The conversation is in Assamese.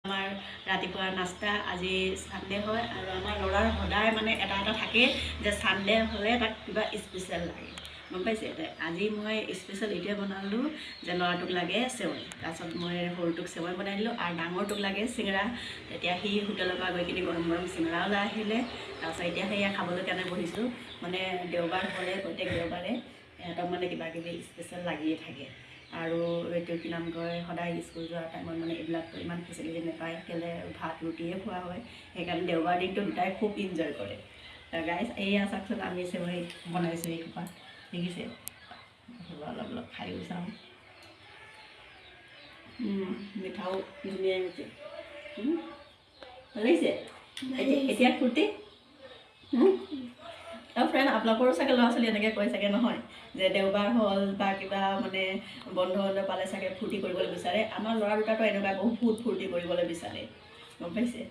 আমাৰ ৰাতিপুৱা নাস্তা আজি ছানডে হয় আৰু আমাৰ ল'ৰাৰ সদায় মানে এটা থাকে যে ছানডে হ'লে তাক কিবা স্পেচিয়েল লাগে গম পাইছে আজি মই স্পেচিয়েল এইটোৱে বনালোঁ যে ল'ৰাটোক লাগে চেৱৈ তাৰপিছত মই সৰুটোক চেৱৈ বনাই দিলোঁ আৰু ডাঙৰটোক লাগে চিঙৰা তেতিয়া সি হোটেলৰ পৰা গৈ কিনি গৰম গৰম চিঙৰা ওলাই আহিলে তাৰপিছত এতিয়া সেয়া খাবলৈ কাৰণে বহিছোঁ মানে দেওবাৰ হ'লে প্ৰত্যেক দেওবাৰে সিহঁতক মানে কিবা কিবি স্পেচিয়েল লাগিয়ে থাকে আৰু এইটো কি নাম কয় সদায় স্কুল যোৱাৰ টাইমত মানে এইবিলাকতো ইমান ফেচিলিটি নাপায় কেলৈ ভাত ৰুটিয়ে খোৱা হয় সেইকাৰণে দেওবাৰ দিনটো দুটাই খুব এনজয় কৰে গাইজ এয়া চাওকচোন আমি চেৱৈ বনাইছোঁ এই খোপা দেখিছে অলপ অলপ খায়ো চাওঁ মিঠাও ধুনীয়া হৈছে ভাল লাগিছে এতিয়া ফূৰ্তি আৰু ফ্ৰেণ্ড আপোনালোকৰো চাগে ল'ৰা ছোৱালী এনেকৈ কয় চাগে নহয় যে দেওবাৰ হ'ল বা কিবা মানে বন্ধ পালে চাগে ফূৰ্তি কৰিবলৈ বিচাৰে আমাৰ ল'ৰা দুটাতো এনেকুৱা বহুত ফূৰ্তি কৰিবলৈ বিচাৰে গম পাইছে